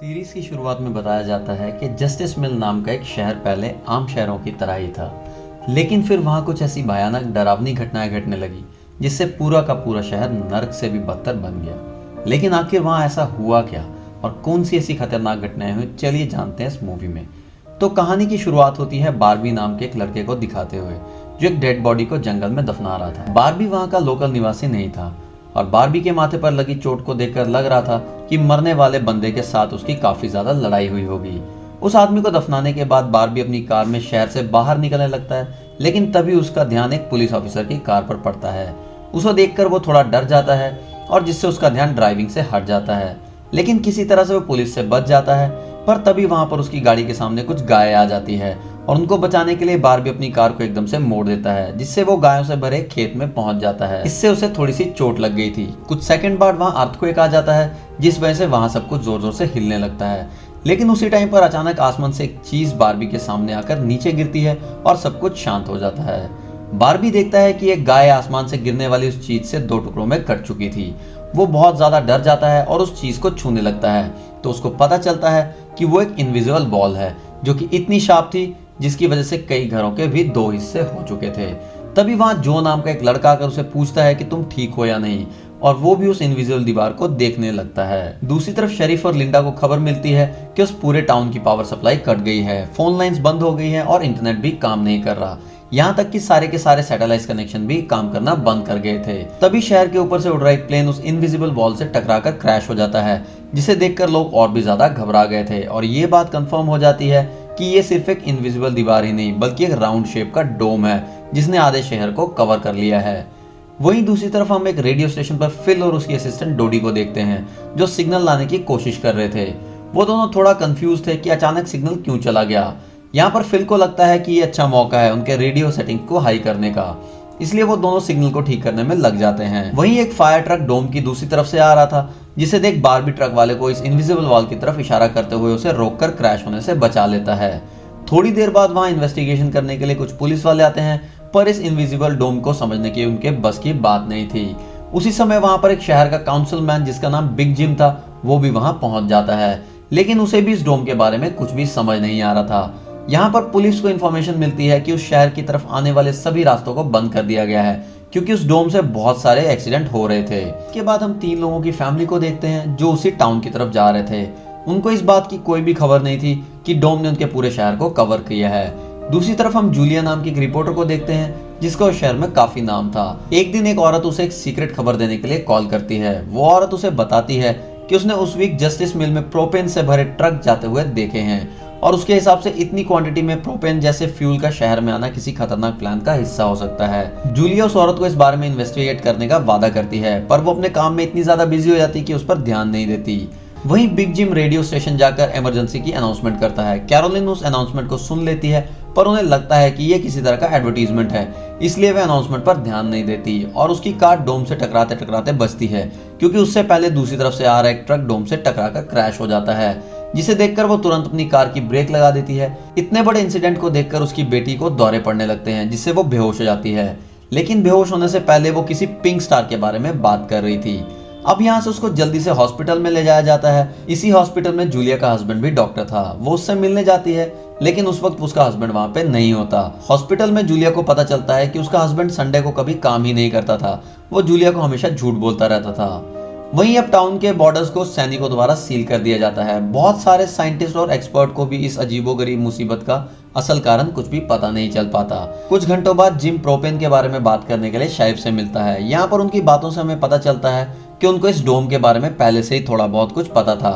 Series की शुरुआत में बताया जाता है कि जस्टिस मिल नाम का एक शहर पहले आम शहरों की तरह ही था, लेकिन फिर वहाँ कुछ ऐसी भयानक डरावनी घटनाएं घटने लगी जिससे पूरा का पूरा शहर नर्क से भी बदतर बन गया। लेकिन आखिर वहाँ ऐसा हुआ क्या और कौन सी ऐसी खतरनाक घटनाएं हुई, चलिए जानते हैं इस मूवी में। तो कहानी की शुरुआत होती है बारबी नाम के एक लड़के को दिखाते हुए जो एक डेड बॉडी को जंगल में दफना रहा था। बारबी वहाँ का लोकल निवासी नहीं था और बारबी के माथे पर लगी चोट को देखकर लग रहा था कि मरने वाले बंदे के साथ उसकी काफी ज्यादा लड़ाई हुई होगी। उस आदमी को दफनाने के बाद बारबी अपनी कार में शहर से बाहर निकलने लगता है, लेकिन तभी उसका ध्यान एक पुलिस ऑफिसर की कार पर पड़ता है। उसे देखकर वो थोड़ा डर जाता है और जिससे उसका ध्यान ड्राइविंग से हट जाता है, लेकिन किसी तरह से वो पुलिस से बच जाता है। पर तभी वहां पर उसकी गाड़ी के सामने कुछ गायें आ जाती है और उनको बचाने के लिए बारबी अपनी कार को एकदम से मोड़ देता है, जिससे वो गायों से भरे खेत में पहुंच जाता है। इससे उसे थोड़ी सी चोट लग गई थी। कुछ सेकंड बाद वहां अर्थक्वेक आ जाता है, जिस वजह से वहां सब कुछ जोर जोर से हिलने लगता है। लेकिन उसी टाइम पर अचानक आसमान से एक चीज बारबी के सामने आकर नीचे गिरती है और सब कुछ शांत हो जाता है। बारबी देखता है कि एक गाय आसमान से गिरने वाली उस चीज से दो टुकड़ों में कट चुकी थी। वो बहुत ज्यादा डर जाता है और उस चीज को छूने लगता है, तो उसको पता चलता है कि वो एक इनविजिबल बॉल है जो कि इतनी शार्प थी जिसकी वजह से कई घरों के भी दो हिस्से हो चुके थे। तभी वहां जो नाम का एक लड़का आकर उसे पूछता है कि तुम ठीक हो या नहीं, और वो भी उस इनविजिबल दीवार को देखने लगता है। दूसरी तरफ शरीफ और लिंडा को खबर मिलती है कि उस पूरे टाउन की पावर सप्लाई कट गई है, फोन लाइंस बंद हो गई है और इंटरनेट भी काम नहीं कर रहा। यहाँ तक कि सारे के सारे सैटेलाइट कनेक्शन भी काम करना बंद कर गए थे। तभी शहर के ऊपर से उड़ रहा एक प्लेन उस इनविजिबल वॉल से टकराकर क्रैश हो जाता है, जिसे देखकर लोग और भी ज्यादा घबरा गए थे। और ये बात कंफर्म हो जाती है कि ये सिर्फ एक इनविजिबल दीवार ही नहीं बल्कि एक राउंड शेप का डोम है जिसने आधे शहर को कवर कर लिया है। वहीं दूसरी तरफ हम एक रेडियो स्टेशन पर फिल और उसकी असिस्टेंट डोडी को देखते हैं जो सिग्नल लाने की कोशिश कर रहे थे। वो दोनों थोड़ा कंफ्यूज थे कि अचानक सिग्नल क्यों चला गया। यहाँ पर फिल को लगता है कि ये अच्छा मौका है उनके रेडियो सेटिंग को हाई करने का, इसलिए वो दोनों सिग्नल को ठीक करने में लग जाते हैं। वहीं एक फायर ट्रक डोम की दूसरी तरफ से आ रहा था, जिसे देख बारबी ट्रक वाले को इस इनविजिबल वॉल की तरफ इशारा करते हुए उसे रोककर क्रैश होने से बचा लेता है। थोड़ी देर बाद वहां इन्वेस्टिगेशन करने के लिए कुछ पुलिस वाले आते हैं, पर इस इनविजिबल डोम को समझने की उनके बस की बात नहीं थी। उसी समय वहां पर एक शहर का काउंसिलमैन जिसका नाम बिग जिम था वो भी वहां पहुंच जाता है, लेकिन उसे भी इस डोम के बारे में कुछ भी समझ नहीं आ रहा था। यहाँ पर पुलिस को इन्फॉर्मेशन मिलती है कि उस शहर की तरफ आने वाले सभी रास्तों को बंद कर दिया गया है क्योंकि उस डोम से बहुत सारे एक्सीडेंट हो रहे थे। इसके बाद हम 3 लोगों की फैमिली को देखते हैं जो उसी टाउन की तरफ जा रहे थे। उनको इस बात की कोई भी खबर नहीं थी कि डोम ने उनके पूरे शहर को कवर किया है। दूसरी तरफ हम जूलिया नाम की एक रिपोर्टर को देखते हैं जिसका उस शहर में काफी नाम था। एक दिन एक औरत उसे एक सीक्रेट खबर देने के लिए कॉल करती है। वो औरत उसे बताती है कि उसने उस वीक जस्टिस मिल में प्रोपेन से भरे ट्रक जाते हुए देखे हैं और उसके हिसाब से इतनी क्वांटिटी में प्रोपेन जैसे फ्यूल का शहर में आना किसी खतरनाक प्लान का हिस्सा हो सकता है। जूलिया उस औरत को इस बारे में इन्वेस्टिगेट करने का वादा करती है, पर वो अपने काम में इतनी ज्यादा बिजी हो जाती है कि उस पर ध्यान नहीं देती। वहीं बिग जिम रेडियो स्टेशन जाकर इमरजेंसी की अनाउंसमेंट करता है। कैरोलिन उस अनाउंसमेंट को सुन लेती है, पर उन्हें लगता है कि ये किसी तरह का एडवर्टीजमेंट है, इसलिए वे अनाउंसमेंट पर ध्यान नहीं देती और उसकी कार डोम से टकराते टकराते बचती है क्योंकि उससे पहले दूसरी तरफ से आ रहा एक ट्रक डोम से टकराकर क्रैश हो जाता है, जिसे देखकर वो तुरंत अपनी कार की ब्रेक लगा देती है। इतने बड़े इंसिडेंट को देखकर उसकी बेटी को दौरे पड़ने लगते हैं, जिससे वो बेहोश हो जाती है। लेकिन बेहोश होने से पहले वो किसी पिंक स्टार के बारे में बात कर रही थी। अब यहाँ से उसको जल्दी से हॉस्पिटल में ले जाया जाता है। इसी हॉस्पिटल में जूलिया का हस्बैंड भी डॉक्टर था। वो उससे मिलने जाती है, लेकिन उस वक्त उसका हस्बैंड वहां पे नहीं होता। हॉस्पिटल में जूलिया को पता चलता है कि उसका हस्बैंड संडे को कभी काम ही नहीं करता था, वो जूलिया को हमेशा झूठ बोलता रहता था। वहीं अब टाउन के बॉर्डर्स को सैनिकों द्वारा सील कर दिया जाता है। बहुत सारे साइंटिस्ट और एक्सपर्ट को भी इस अजीबोगरीब मुसीबत का असल कारण कुछ भी पता नहीं चल पाता। कुछ घंटों बाद जिम प्रोपेन के बारे में बात करने के लिए शाइब से मिलता है। यहाँ पर उनकी बातों से हमें पता चलता है कि उनको इस डोम के बारे में पहले से ही थोड़ा बहुत कुछ पता था,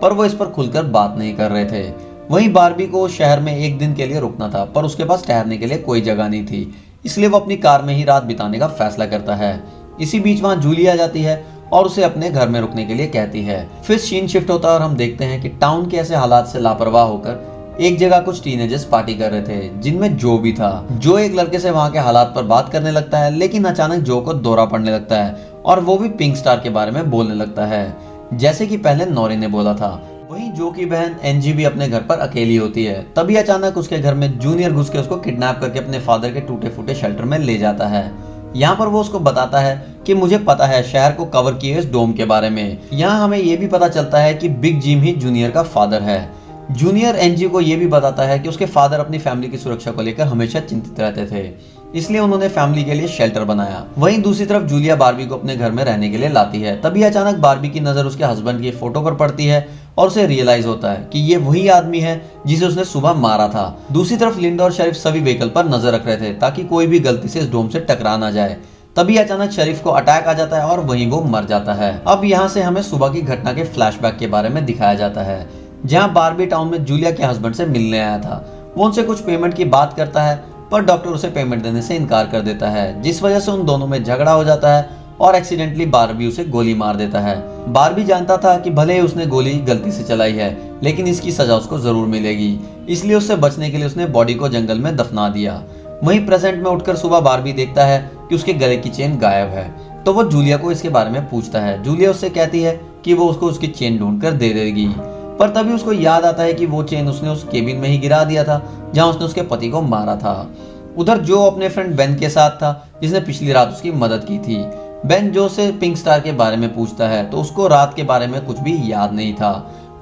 पर वो इस पर खुलकर बात नहीं कर रहे थे। वहीं बारबी को शहर में एक दिन के लिए रुकना था, पर उसके पास ठहरने के लिए कोई जगह नहीं थी, इसलिए वो अपनी कार में ही रात बिताने का फैसला करता है। इसी बीच वहां जूली आ जाती है और उसे अपने घर में रुकने के लिए कहती है। फिर सीन शिफ्ट होता है और हम देखते हैं कि टाउन के ऐसे हालात से लापरवाह होकर एक जगह कुछ टीनेजर्स पार्टी कर रहे थे, जिनमें जो भी था। जो एक लड़के से वहां के हालात पर बात करने लगता है, लेकिन अचानक जो को दौरा पड़ने लगता है और वो भी पिंक स्टार के बारे में बोलने लगता है, जैसे कि पहले नौरी ने बोला था। वहीं जो की बहन एनजी भी अपने घर पर अकेली होती है। तभी अचानक उसके घर में जूनियर घुस के उसको किडनैप करके अपने फादर के टूटे फूटे शेल्टर में ले जाता है। यहाँ पर वो उसको बताता है कि मुझे पता है शहर को कवर किए इस डोम के बारे में। यहाँ हमें ये भी पता चलता है कि बिग जिम ही जूनियर का फादर है। जूनियर एनजी को ये भी बताता है कि उसके फादर अपनी फैमिली की सुरक्षा को लेकर हमेशा चिंतित रहते थे, इसलिए उन्होंने फैमिली के लिए शेल्टर बनाया। वहीं दूसरी तरफ जूलिया बारबी को अपने घर में रहने के लिए लाती है। तभी अचानक बारबी की नजर उसके हस्बैंड की फोटो पर पड़ती है और उसे रियलाइज होता है कि ये वही आदमी है जिसे उसने सुबह मारा था। दूसरी तरफ लिंडा और शरीफ सभी व्हीकल पर नजर रख रहे थे ताकि कोई भी गलती से इस डोम से टकरा ना जाए। तभी अचानक शरीफ को अटैक आ जाता है और वहीं वो मर जाता है। अब यहाँ से हमें सुबह की घटना के फ्लैशबैक के बारे में दिखाया जाता है, जहाँ बारबी टाउन में जूलिया के हस्बैंड से मिलने आया था। वो उनसे कुछ पेमेंट की बात करता है, पर डॉक्टर उसे पेमेंट देने से इनकार कर देता है, जिस वजह से उन दोनों में झगड़ा हो जाता है और एक्सीडेंटली बारबी उसे गोली मार देता है। बारबी जानता था कि भले ही उसने गोली गलती से चलाई है, लेकिन इसकी सजा उसको जरूर मिलेगी, इसलिए उससे बचने के लिए उसने बॉडी को जंगल में दफना दिया। वहीं प्रेजेंट में उठकर सुबह बारबी देखता है कि उसके गले की चेन गायब है, तो वो जूलिया को इसके बारे में पूछता है। जूलिया उससे कहती है कि वो उसको उसकी चेन ढूंढकर दे देगी, पर तभी उसको याद आता है कि वो चेन उसने उस केबिन में ही गिरा दिया था जहां उसने उसके पति को मारा था। उधर जो अपने फ्रेंड बेन के साथ था, जिसने पिछली रात उसकी मदद की थी। बेन जो से पिंक स्टार के बारे में पूछता है तो उसको रात के बारे में कुछ भी याद नहीं था।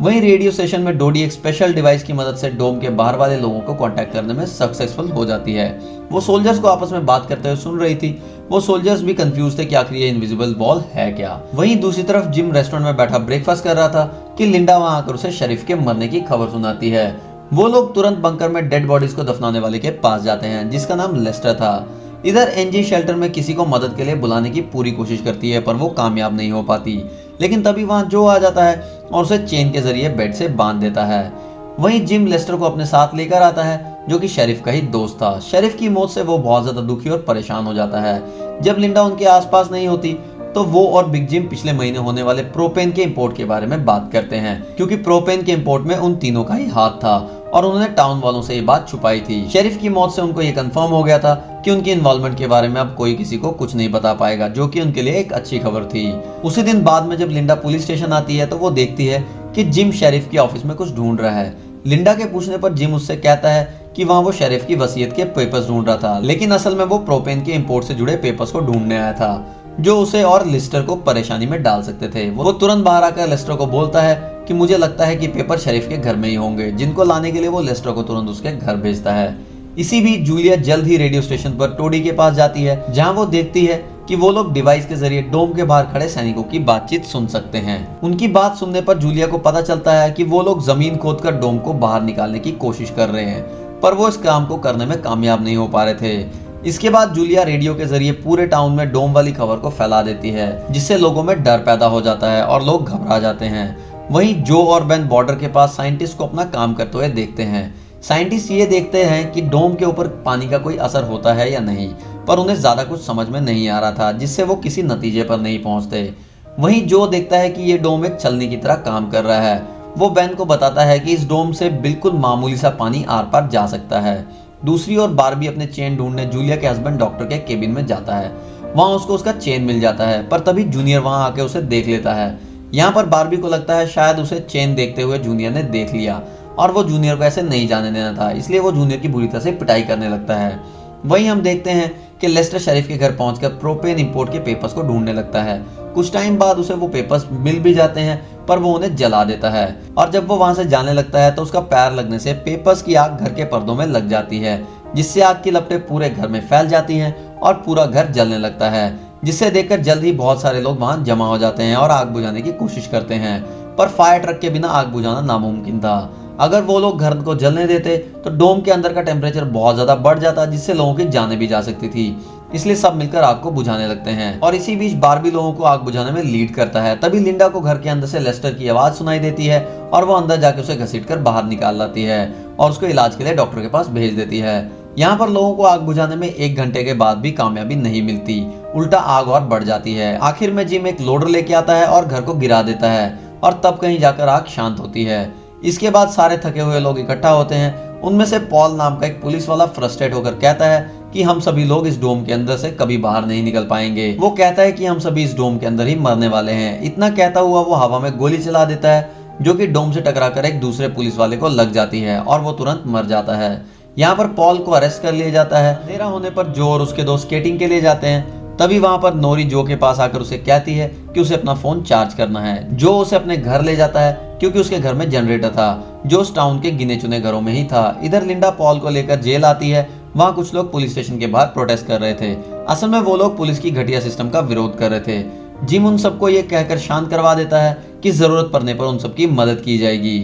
वहीं रेडियो स्टेशन में डोडी एक स्पेशल डिवाइस की मदद से डोम के बाहर वाले लोगों को कांटेक्ट करने में सक्सेसफुल हो जाती है। वो सोल्जर्स को आपस में बात करते हुए सुन रही थी। वो सोल्जर्स भी कंफ्यूज थे कि आखिर ये इनविजिबल वॉल है क्या। वहीं दूसरी तरफ जिम रेस्टोरेंट में बैठा ब्रेकफास्ट कर रहा था कि लिंडा वहां आकर उसे शरीफ के मरने की खबर सुनाती है। वो लोग तुरंत बंकर में डेड बॉडीज को दफनाने वाले के पास जाते हैं, जिसका नाम लेस्टर था। इधर एनजी शेल्टर में किसी को मदद के लिए बुलाने की पूरी कोशिश करती है, पर वो कामयाब नहीं हो पाती। लेकिन तभी वहां जो आ जाता है और उसे चेन के जरिए बेड से बांध देता है। वहीं जिम लेस्टर को अपने साथ लेकर आता है, जो कि शरीफ का ही दोस्त था। शरीफ की मौत से वो बहुत ज्यादा दुखी और परेशान हो जाता है। जब लिंडा उनके आसपास नहीं होती तो वो और बिग जिम पिछले महीने होने वाले प्रोपेन के इंपोर्ट के बारे में बात करते हैं, क्योंकि प्रोपेन के इंपोर्ट में उन तीनों का ही हाथ था और उन्होंने टाउन वालों से ये बात छुपाई थी। शेरिफ की मौत से उनको ये कंफर्म हो गया था कि उनकी इन्वॉल्वमेंट के बारे में अब कोई किसी को कुछ नहीं बता पाएगा, जो कि उनके लिए एक अच्छी खबर थी। उसी दिन बाद में जब लिंडा पुलिस स्टेशन आती है तो वो देखती है कि जिम शेरिफ के ऑफिस में कुछ ढूंढ रहा है। लिंडा के पूछने पर जिम उससे कहता है कि वहाँ वो शेरिफ की वसीयत के पेपर्स ढूंढ रहा था, लेकिन असल में वो प्रोपेन के इंपोर्ट से जुड़े पेपर्स को ढूंढने आया था, जो उसे और लिस्टर को परेशानी में डाल सकते थे। वो तुरंत बाहर आकर लेस्टर को बोलता है कि मुझे लगता है कि पेपर शरीफ के घर में ही होंगे, जिनको लाने के लिए वो लेस्टर को तुरंत उसके घर भेजता है। इसी बीच जूलिया जल्द ही रेडियो स्टेशन पर टोडी के पास जाती है, जहां वो देखती है कि वो लोग डिवाइस के जरिए डोम के बाहर खड़े सैनिकों की बातचीत सुन सकते हैं। उनकी बात सुनने पर जूलिया को पता चलता है कि वो लोग जमीन खोदकर डोम को बाहर निकालने की कोशिश कर रहे हैं, पर वो इस काम को करने में कामयाब नहीं हो पा रहे थे। इसके बाद जूलिया रेडियो के जरिए पूरे टाउन में डोम वाली खबर को फैला देती है, जिससे लोगों में डर पैदा हो जाता है और लोग घबरा जाते हैं। वहीं जो और बेन बॉर्डर के पास साइंटिस्ट को अपना काम करते हुए देखते हैं। साइंटिस्ट ये देखते हैं कि डोम के ऊपर पानी का कोई असर होता है या नहीं, पर उन्हें ज्यादा कुछ समझ में नहीं आ रहा था, जिससे वो किसी नतीजे पर नहीं पहुंचते। वहीं जो देखता है कि ये डोम एक छलनी की तरह काम कर रहा है। वो बेन को बताता है कि इस डोम से बिल्कुल मामूली सा पानी आर पार जा सकता है। दूसरी ओर बारबी अपने चेन ढूंढने जूलिया के हस्बैंड डॉक्टर के केबिन में जाता है। वहां उसको उसका चेन मिल जाता है, पर तभी जूनियर वहां आके उसे देख लेता है। यहाँ पर बारबी को लगता है शायद उसे चेन देखते हुए जूनियर ने देख लिया और वो जूनियर को ऐसे नहीं जाने देना था, इसलिए वो जूनियर की बुरी तरह से पिटाई करने लगता है। वहीं हम देखते हैं कि लेस्टर शरीफ के घर पहुंचकर प्रोपेन इंपोर्ट के पेपर्स को ढूंढने लगता है। कुछ टाइम बाद उसे वो पेपर्स मिल भी जाते हैं, पर वो उन्हें जला देता है और जब वो वहां से जाने लगता है तो उसका पैर लगने से पेपर्स की आग घर के पर्दों में लग जाती है, जिससे आग की लपटें पूरे घर में फैल जाती हैं और पूरा घर जलने लगता है, जिसे देखकर जल्द ही बहुत सारे लोग वहां जमा हो जाते हैं और आग बुझाने की कोशिश करते हैं, पर फायर ट्रक के बिना आग बुझाना नामुमकिन था। अगर वो लोग घर को जलने देते तो डोम के अंदर का टेम्परेचर बहुत ज्यादा बढ़ जाता, जिससे लोगों की जानें भी जा सकती थी। इसलिए सब मिलकर आग को बुझाने लगते हैं और इसी बीच बारबी लोगों को आग बुझाने में लीड करता है। तभी लिंडा को घर के अंदर से लेस्टर की आवाज सुनाई देती है और वो अंदर जाके उसे घसीटकर बाहर निकाल लाती है और उसको इलाज के लिए डॉक्टर के पास भेज देती है। यहाँ पर लोगों को आग बुझाने में 1 घंटे के बाद भी कामयाबी नहीं मिलती, उल्टा आग और बढ़ जाती है। आखिर में जिम एक लोडर लेके आता है और घर को गिरा देता है और तब कहीं जाकर आग शांत होती है। इसके बाद सारे थके हुए लोग इकट्ठा होते हैं। उनमें से पॉल नाम का एक पुलिस वाला फ्रस्ट्रेट होकर कहता है कि हम सभी लोग इस डोम के अंदर से कभी बाहर नहीं निकल पाएंगे। वो कहता है कि हम सभी इस डोम के अंदर ही मरने वाले हैं। इतना कहता हुआ वो हवा में गोली चला देता है, जो कि डोम से टकराकर एक दूसरे पुलिस वाले को लग जाती है और वो तुरंत मर जाता है। यहाँ पर पॉल को अरेस्ट कर लिया जाता है। अंधेरा होने पर जो और उसके दोस्त स्केटिंग के लिए जाते हैं, तभी वहां पर नोरी जो के पास आकर उसे कहती है कि उसे अपना फोन चार्ज करना है। जो उसे अपने घर ले जाता है क्योंकि उसके घर में जनरेटर था जो उस टाउन के गिने चुने घरों में ही था। इधर लिंडा पॉल को लेकर जेल आती है। वहाँ कुछ लोग पुलिस स्टेशन के बाहर प्रोटेस्ट कर रहे थे। असल में वो लोग पुलिस की घटिया सिस्टम का विरोध कर रहे थे। जिम उन सबको ये कहकर शांत करवा देता है कि जरूरत पड़ने पर उन सबकी मदद की जाएगी।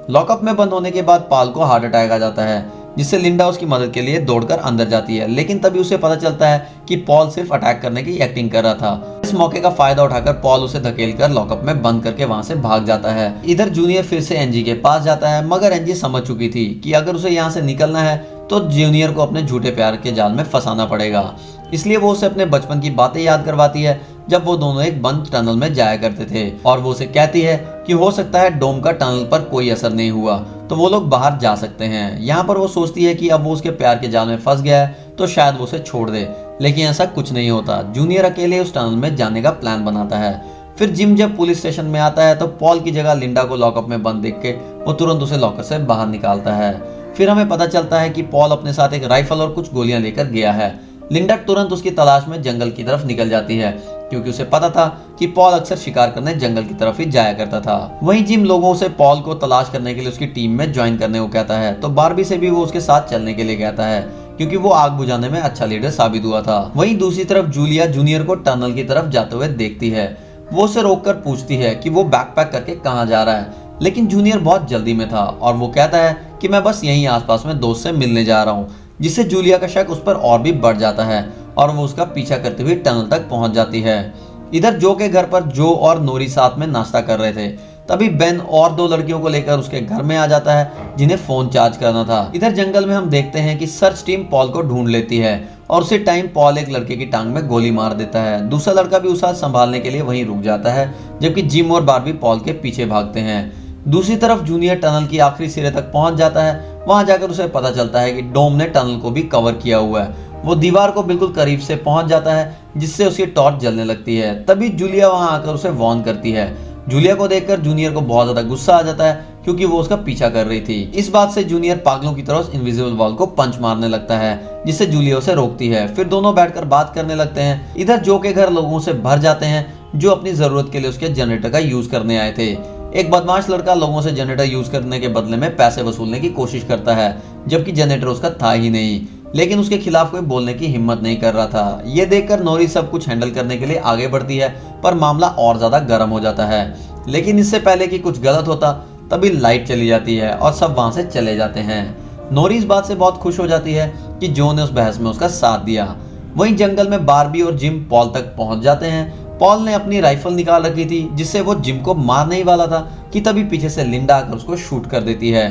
लॉकअप में बंद होने के बाद पॉल को हार्ट अटैक आ जाता है, जिससे लिंडा उसकी मदद के लिए दौड़कर अंदर जाती है। लेकिन तभी उसे पता चलता है कि पॉल सिर्फ अटैक करने की एक्टिंग कर रहा था। इस मौके का फायदा उठाकर पॉल उसे धकेलकर लॉकअप में बंद करके वहां से भाग जाता है। इधर जूनियर फिर से एनजी के पास जाता है, मगर एनजी समझ चुकी थी कि अगर उसे यहाँ से निकलना है तो जूनियर को अपने झूठे प्यार के जाल में फंसाना पड़ेगा। इसलिए वो उसे अपने बचपन की बातें याद करवाती है जब वो दोनों एक बंद टनल में जाया करते थे, और वो उसे कहती है कि हो सकता है डोम का टनल पर कोई असर नहीं हुआ तो वो लोग बाहर जा सकते हैं। यहाँ पर वो सोचती है कि अब वो उसके प्यार के जाल में फंस गया है तो शायद वो उसे छोड़ दे, लेकिन ऐसा कुछ नहीं होता। जूनियर अकेले उस टनल में जाने का प्लान बनाता है। फिर जिम जब पुलिस स्टेशन में आता है तो पॉल की जगह लिंडा को लॉकअप में बंद देख के वो तुरंत उसे लॉकर से बाहर निकालता है। फिर हमें पता चलता है कि पॉल अपने साथ एक राइफल और कुछ गोलियां लेकर गया है। लिंडा तुरंत उसकी तलाश में जंगल की तरफ निकल जाती है क्योंकि उसे पता था कि पॉल अक्सर शिकार करने जंगल की तरफ ही जाया करता था। वहीं जिम लोगों से पॉल को तलाश करने के लिए उसकी टीम में ज्वाइन करने को कहता है, तो बारबी से भी वो उसके साथ चलने के लिए कहता है क्योंकि वो आग बुझाने में अच्छा लीडर साबित हुआ था। वहीं दूसरी तरफ जूलिया जूनियर को टनल की तरफ जाते हुए देखती है। वो उसे रोककर पूछती है कि वो बैकपैक करके कहाँ जा रहा है, लेकिन जूनियर बहुत जल्दी में था और वो कहता है कि मैं बस यहीं आसपास में दोस्त से मिलने जा रहा हूँ, जिससे जूलिया का शक उस पर और भी बढ़ जाता है और वो उसका पीछा करते हुए टनल तक पहुंच जाती है। इधर जो के घर पर जो और नोरी साथ में नाश्ता कर रहे थे, तभी बेन और दो लड़कियों को लेकर उसके घर में आ जाता है जिन्हें फोन चार्ज करना था। इधर जंगल में हम देखते हैं कि सर्च टीम पॉल को ढूंढ लेती है और उसी टाइम पॉल एक लड़के की टांग में गोली मार देता है। दूसरा लड़का भी उसे संभालने के लिए वहीं रुक जाता है, जबकि जिम और बारबी पॉल के पीछे भागते हैं। दूसरी तरफ जूनियर टनल की आखिरी सिरे तक पहुंच जाता है। वहां जाकर उसे पता चलता है कि डोम ने टनल को भी कवर किया हुआ है। वो दीवार को बिल्कुल करीब से पहुंच जाता है, जिससे उसकी टॉर्च जलने लगती है। तभी जूलिया वहां आकर उसे वार्न करती है। जूलिया को देखकर जूनियर को बहुत ज्यादा गुस्सा आ जाता है क्योंकि वो उसका पीछा कर रही थी। इस बात से जूनियर पागलों की तरह इनविजिबल वॉल को पंच मारने लगता है, जिससे जूलिया उसे रोकती है। फिर दोनों बैठकर बात करने लगते हैं। इधर जो के घर लोगों से भर जाते हैं जो अपनी जरूरत के लिए उसके जनरेटर का यूज करने आए थे। एक बदमाश लड़का लोगों से जनरेटर यूज करने के बदले में पैसे वसूलने की कोशिश करता है, जबकि जनरेटर उसका था ही नहीं, लेकिन उसके खिलाफ कोई बोलने की हिम्मत नहीं कर रहा था। ये देखकर नोरी सब कुछ हैंडल करने के लिए आगे बढ़ती है, पर मामला और ज्यादा गर्म हो जाता है। लेकिन इससे पहले कि कुछ गलत होता तभी लाइट चली जाती है और सब वहां से चले जाते हैं। नोरी इस बात से बहुत खुश हो जाती है कि जो ने उस बहस में उसका साथ दिया। वहीं जंगल में बारबी और जिम पॉल तक पहुंच जाते हैं। पॉल ने अपनी राइफल निकाल रखी थी, जिससे वो जिम को मारने ही वाला था कि तभी पीछे से लिंडा आकर उसको शूट कर देती है।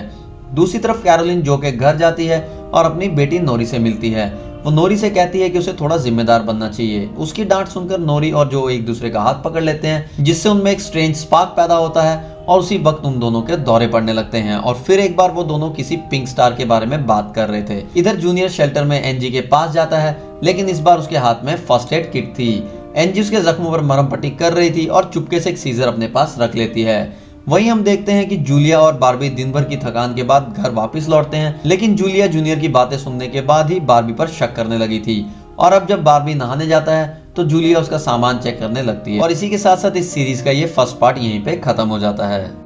दूसरी तरफ कैरोलिन जो के घर जाती है और अपनी बेटी नोरी से मिलती है। वो नोरी से कहती है कि उसे थोड़ा जिम्मेदार बनना चाहिए। उसकी डांट सुनकर नोरी और जो एक दूसरे का हाथ पकड़ लेते हैं, जिससे उनमें एक स्ट्रेंज स्पार्क पैदा होता है और उसी वक्त उन दोनों के दौरे पड़ने लगते हैं। और फिर एक बार वो दोनों किसी पिंक स्टार के बारे में बात कर रहे थे। इधर जूनियर शेल्टर में एनजी के पास जाता है, लेकिन इस बार उसके हाथ में फर्स्ट एड किट थी। एनजी उसके जख्मों पर मरहम पट्टी कर रही थी और चुपके से एक सीजर अपने पास रख लेती है। वहीं हम देखते हैं कि जूलिया और बारबी दिन भर की थकान के बाद घर वापस लौटते हैं, लेकिन जूलिया जूनियर की बातें सुनने के बाद ही बारबी पर शक करने लगी थी। और अब जब बारबी नहाने जाता है तो जूलिया उसका सामान चेक करने लगती है। और इसी के साथ साथ इस सीरीज का ये फर्स्ट पार्ट यहीं पे खत्म हो जाता है।